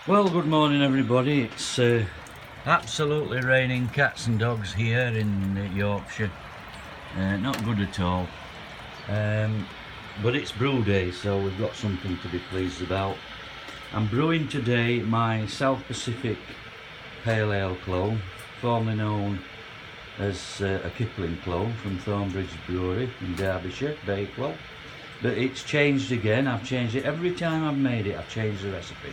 Well, good morning everybody. It's absolutely raining cats and dogs here in Yorkshire. Not good at all. But it's brew day, so we've got something to be pleased about. I'm brewing today my South Pacific Pale Ale clone, formerly known as a Kipling clone from Thornbridge Brewery in Derbyshire, Bakewell. But it's changed again. I've changed it every time I've made it. I've changed the recipe.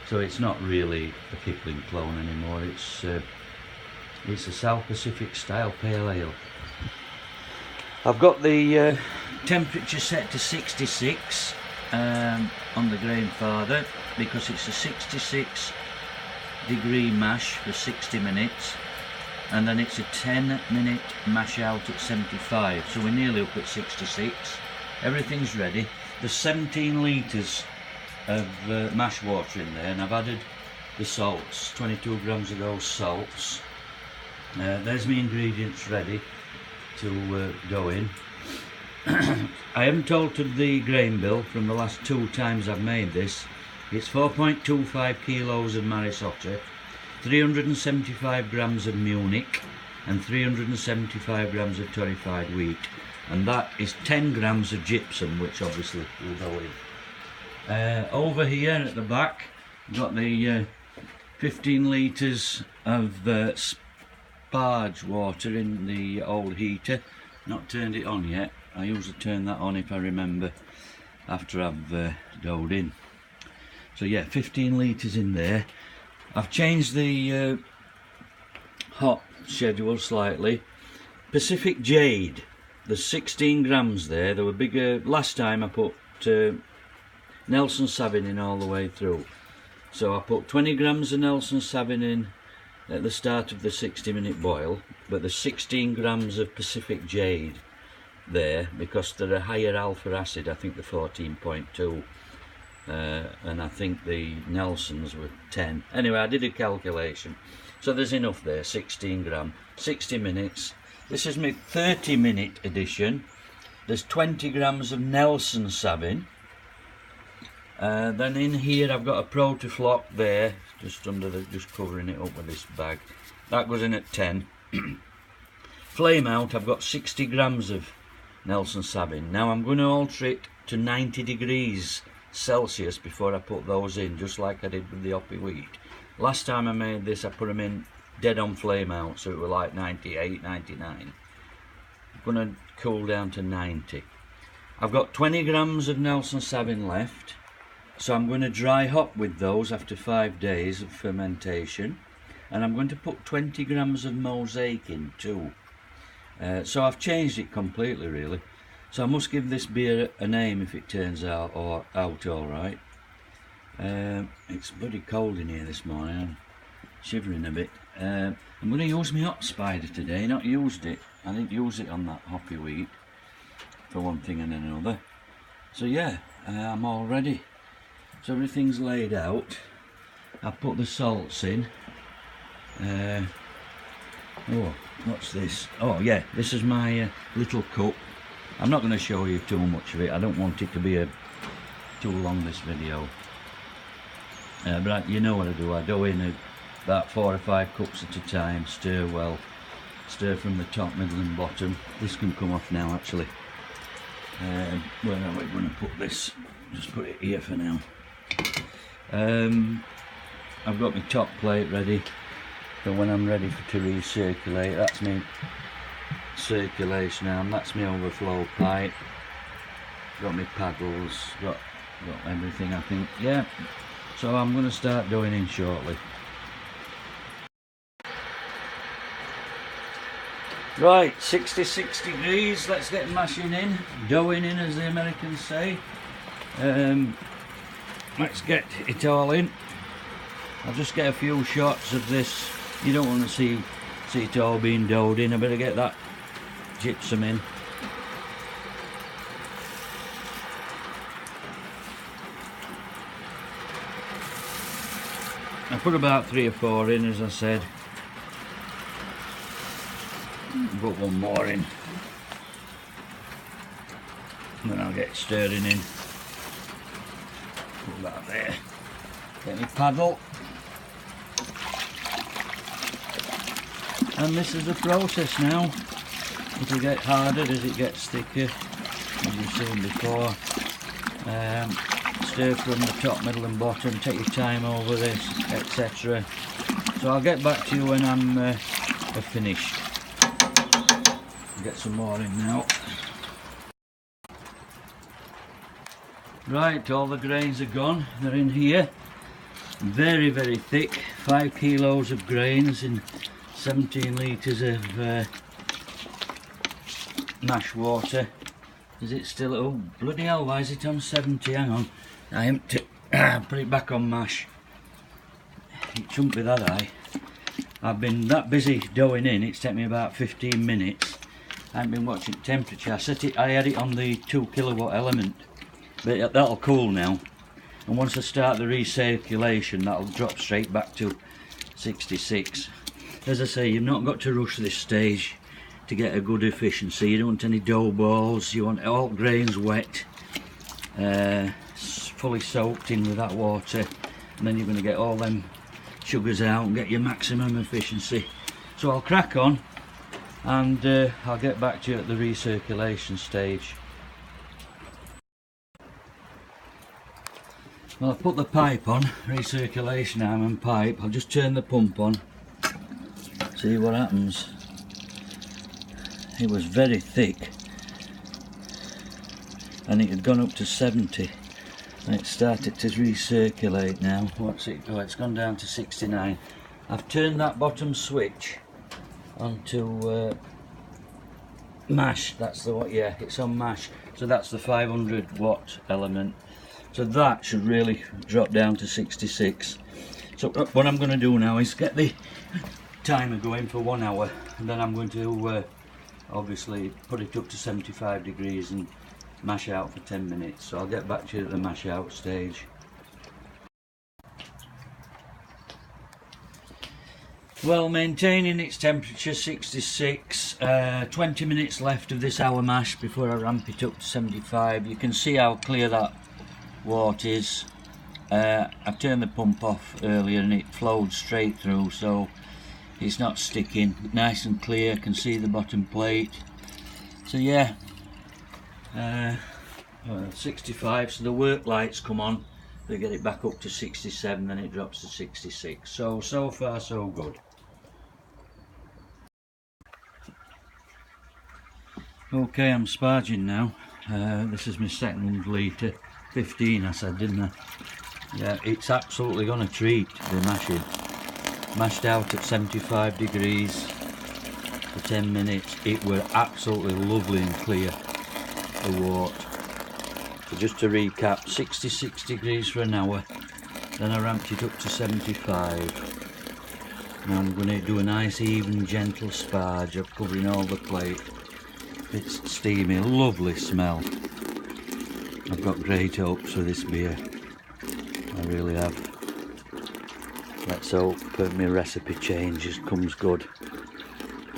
So it's not really a Kipling clone anymore. It's a South Pacific style pale ale. I've got the temperature set to 66 on the Grainfather because it's a 66 degree mash for 60 minutes, and then it's a 10-minute mash out at 75. So we're nearly up at 66. Everything's ready. There's 17 litres of mash water in there, and I've added the salts, 22 grams of those salts. There's my ingredients ready to go in. I haven't altered the grain bill from the last 2 times I've made this. It's 4.25 kilos of Marisotta, 375 grams of Munich and 375 grams of torrefied wheat, and that is 10 grams of gypsum, which obviously will go in. Over here at the back, got the 15 litres of sparge water in the old heater. Not turned it on yet. I usually turn that on if I remember after I've doughed in. So yeah, 15 litres in there. I've changed the hop schedule slightly. Pacific Jade, there's 16 grams there. They were bigger last time. I put Nelson Sauvin in all the way through. So I put 20 grams of Nelson Sauvin in at the start of the 60-minute boil, but there's 16 grams of Pacific Jade there because they're a higher alpha acid. I think they're 14.2, and I think the Nelsons were 10. Anyway, I did a calculation, so there's enough there. 16 gram, 60 minutes. This is my 30-minute edition. There's 20 grams of Nelson Sauvin. Then in here I've got a Protafloc there, just covering it up with this bag. That goes in at 10. Flame out, I've got 60 grams of Nelson Sauvin. Now I'm going to alter it to 90 degrees Celsius before I put those in, just like I did with the hoppy wheat. Last time I made this, I put them in dead on flame out, so it was like 98, 99. I'm going to cool down to 90. I've got 20 grams of Nelson Sauvin left. So I'm going to dry hop with those after 5 days of fermentation, and I'm going to put 20 grams of mosaic in too. So I've changed it completely really. So I must give this beer a name if it turns out alright. It's bloody cold in here this morning. I'm shivering a bit. I'm going to use my hop spider today. Not used it. I didn't use it on that hoppy wheat for one thing and another. So yeah, I'm all ready. So everything's laid out. I put the salts in. Oh, what's this? Oh yeah, this is my little cup. I'm not going to show you too much of it. I don't want it to be too long, this video. But you know what I do. I dough in about 4 or 5 cups at a time. Stir well. Stir from the top, middle and bottom. This can come off now actually. Where are we going to put this? Just put it here for now. I've got my top plate ready for when I'm ready to recirculate. That's my circulation arm, that's my overflow pipe. Got my paddles, got everything I think. Yeah, so I'm going to start doing in shortly. Right, 66 degrees, let's get mashing in, doughing in as the Americans say. Let's get it all in. I'll just get a few shots of this. You don't want to see it all being doughed in. I better get that gypsum in. I put about 3 or 4 in, as I said. Put one more in. And then I'll get stirring in. Put that there. Get my paddle. And this is the process now. It'll get harder as it gets thicker, as you've seen before. Stir from the top, middle and bottom, take your time over this, etc. So I'll get back to you when I'm finished. Get some more in now. Right, all the grains are gone, they're in here. Very, very thick, 5 kilos of grains in 17 litres of mash water. Is it still, oh bloody hell, why is it on 70? Hang on, I empty, put it back on mash. It shouldn't be that high. I've been that busy doughing in, it's taken me about 15 minutes. I haven't been watching temperature. I had it on the 2 kilowatt element, but that'll cool now. And once I start the recirculation, that'll drop straight back to 66. As I say, you've not got to rush this stage to get a good efficiency. You don't want any dough balls, you want all grains wet, fully soaked in with that water, and then you're going to get all them sugars out and get your maximum efficiency. So I'll crack on and I'll get back to you at the recirculation stage. Well, I've put the pipe on, recirculation arm and pipe. I'll just turn the pump on, see what happens. It was very thick and it had gone up to 70 and it started to recirculate now. What's it? Oh, it's gone down to 69. I've turned that bottom switch onto mash. That's the what? Yeah, it's on mash. So that's the 500 watt element. So that should really drop down to 66. So what I'm going to do now is get the timer going for 1 hour, and then I'm going to obviously put it up to 75 degrees and mash out for 10 minutes. So I'll get back to you at the mash out stage. Well, maintaining its temperature 66, 20 minutes left of this hour mash before I ramp it up to 75. You can see how clear that water is. I turned the pump off earlier and it flowed straight through, so it's not sticking. Nice and clear, can see the bottom plate. So yeah, 65, so the work lights come on, they get it back up to 67, then it drops to 66. So far so good. Okay, I'm sparging now. This is my second litre. 15 I said, didn't I? Yeah, it's absolutely gonna treat the mashing. Mashed out at 75 degrees for 10 minutes. It were absolutely lovely and clear, the wort. So just to recap, 66 degrees for an hour, then I ramped it up to 75. Now I'm going to do a nice even gentle sparge of covering all the plate. It's steamy, lovely smell. I've got great hopes for this beer, I really have. Let's hope my recipe changes, comes good.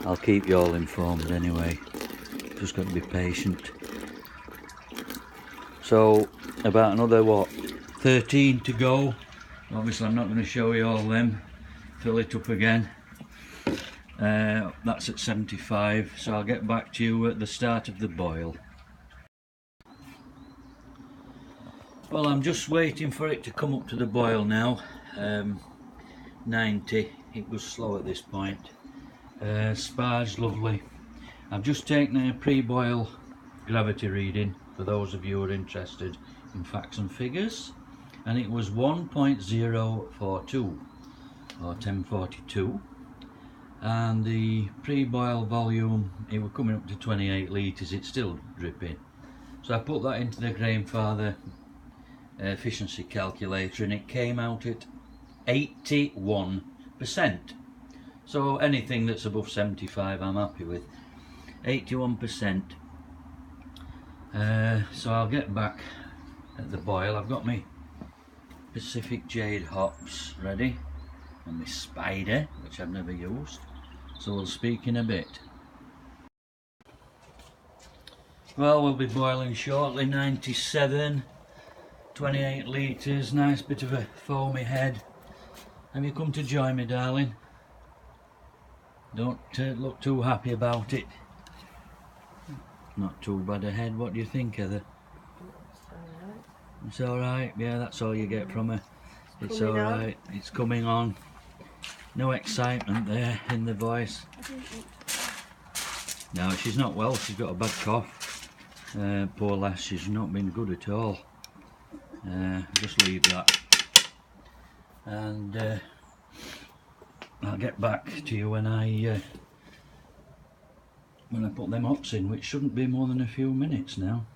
I'll keep you all informed anyway, just got to be patient. So about another 13 to go. Obviously I'm not going to show you all them. Fill it up again. That's at 75, so I'll get back to you at the start of the boil. Well, I'm just waiting for it to come up to the boil now. 90, it was slow at this point. Sparge lovely. I've just taken a pre-boil gravity reading for those of you who are interested in facts and figures, and it was 1.042 or 1042, and the pre-boil volume, it was coming up to 28 litres. It's still dripping, so I put that into the Grainfather efficiency calculator and it came out at 81%. So anything that's above 75 I'm happy with. 81%. So I'll get back at the boil. I've got my Pacific Jade hops ready and my Spider, which I've never used, so we'll speak in a bit. Well, we'll be boiling shortly. 97, 28 litres, nice bit of a foamy head. Have you come to join me, darling? Don't look too happy about it. Not too bad a head. What do you think, Heather? It's alright. Yeah, that's all you get from her. It's alright. It's coming on. No excitement there in the voice. No, she's not well. She's got a bad cough. Poor lass, she's not been good at all. Just leave that. And I'll get back to you when I put them hops in, which shouldn't be more than a few minutes now.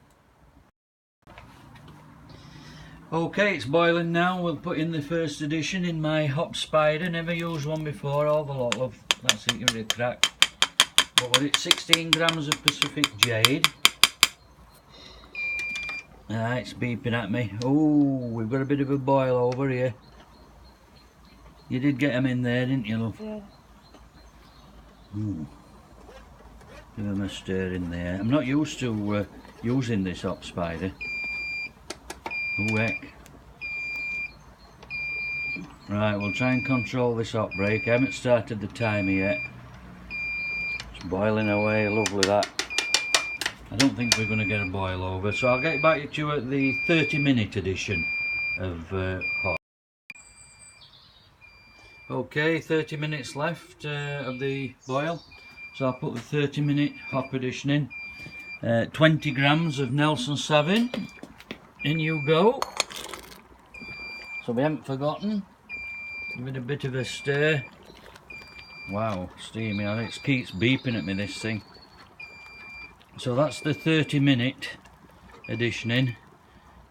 Okay, it's boiling now. We'll put in the first edition in my hop spider. Never used one before. All the lot, love. That's it, you're a crack. What was it? 16 grams of Pacific Jade. It's beeping at me. Oh, we've got a bit of a boil over here. You did get them in there, didn't you, love? Yeah. Ooh. Give them a stir in there. I'm not used to using this hop spider. Oh heck. Right, we'll try and control this hot break. I haven't started the timer yet. It's boiling away, lovely that. I don't think we're going to get a boil over, so I'll get back to you at the 30-minute edition of hop. Okay, 30 minutes left of the boil, so I'll put the 30-minute hop edition in. 20 grams of Nelson Sauvin. In you go. So we haven't forgotten. Give it a bit of a stir. Wow, steamy. It keeps beeping at me, this thing. So that's the 30-minute edition in.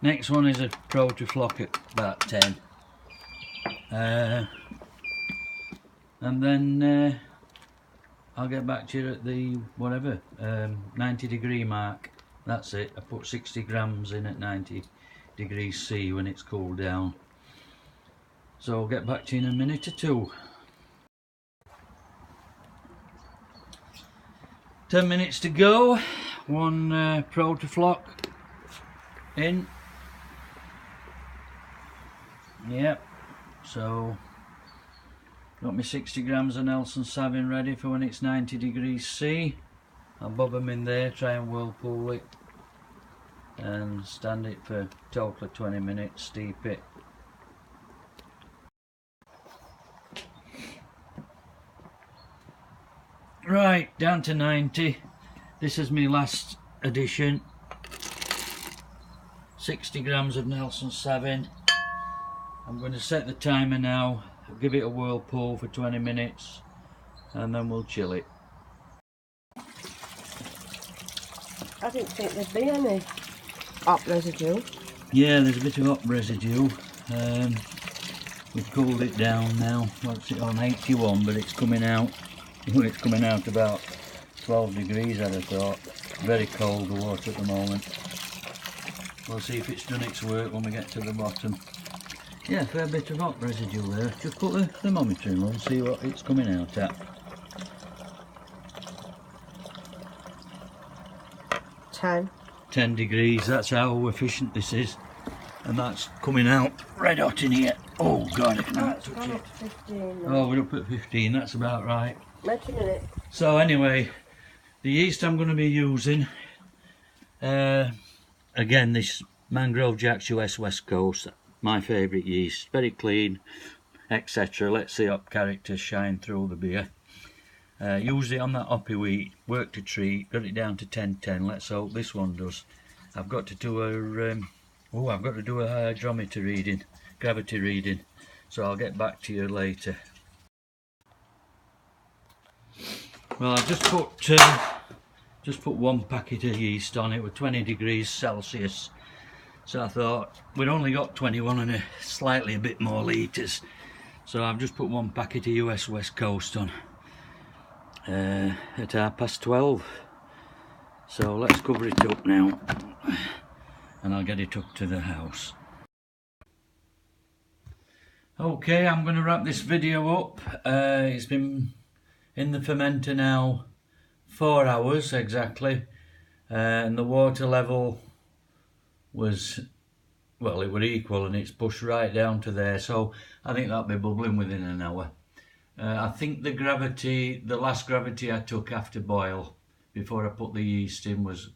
Next one is a Pro to Flock at about 10. And then I'll get back to you at the whatever 90-degree mark. That's it. I put 60 grams in at 90 degrees C when it's cooled down. So I'll get back to you in a minute or two. 10 minutes to go. One Pro to Flock in. Yep. So got my 60 grams of Nelson Sauvin ready for when it's 90 degrees C. I'll bob them in there, try and whirlpool it and stand it for a total of 20 minutes, steep it. Right, down to 90. This is my last edition. 60 grams of Nelson Sauvin. I'm going to set the timer now, give it a whirlpool for 20 minutes and then we'll chill it. I didn't think there'd be any hop residue. Yeah, there's a bit of hop residue. We've cooled it down now. What's it on? 81, but it's coming out. Well, it's coming out about 12 degrees, I'd have thought. Very cold, the water at the moment. We'll see if it's done its work when we get to the bottom. Yeah, fair bit of hop residue there. Just put the thermometer in and see what it's coming out at. 10 degrees, that's how efficient this is. And that's coming out red hot in here. Oh god, I can't touch it. 15 Oh, we're up at 15, that's about right. Wait a minute. So anyway, the yeast I'm going to be using, again this Mangrove Jacks US West Coast, my favourite yeast, very clean, etc. Let's see hop character shine through the beer. Used it on that hoppy wheat, worked a treat, got it down to 10-10. Let's hope this one does. I've got to do a hydrometer reading, gravity reading. So I'll get back to you later. Well, I've just put one packet of yeast on it with 20 degrees Celsius. So I thought we'd only got 21 and slightly a bit more litres. So I've just put one packet of US West Coast on. At 12:30, so let's cover it up now and I'll get it up to the house. Okay, I'm going to wrap this video up. It's been in the fermenter now 4 hours exactly, and the water level was well, it were equal and it's pushed right down to there, so I think that'll be bubbling within an hour. I think the last gravity I took after boil, before I put the yeast in, was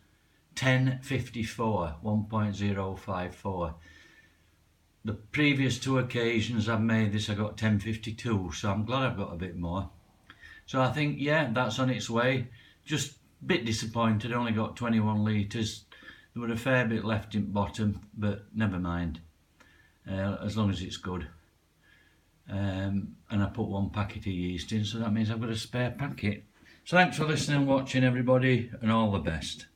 1054, 1.054. The previous two occasions I've made this, I got 1052, so I'm glad I've got a bit more. So I think, yeah, that's on its way. Just a bit disappointed, only got 21 litres. There were a fair bit left in bottom, but never mind, as long as it's good. And I put one packet of yeast in, so that means I've got a spare packet. So thanks for listening and watching, everybody, and all the best.